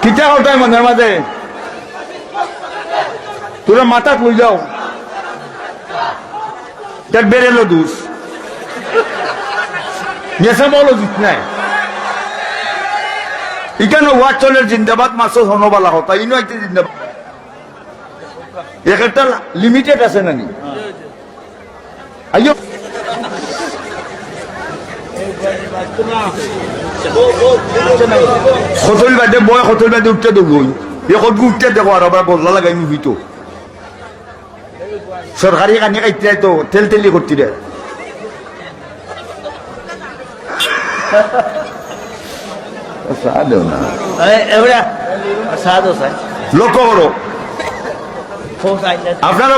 কিতা ওটাই মনের মাঝে তোরা মাথা তুই যাও তার বেরেলো দুষ নেশা বলো জিত নাই এখানে ওয়াজ চলের জিন্দাবাদ মাসো হনবালা হতা ইনো একটা জিন্দাবাদ একটা লিমিটেড আছে নানি আইয়ো খতল বাদে বয় খতল বাদে উঠতে দেবো এ কত উঠতে দেবো আর আবার বদলা লাগাই মুভি তো সরকারি কানি কাইতে তো তেল তেলি করতে রে সাদো না এবারে সাদো সাই লক্ষ্য করো আপনারা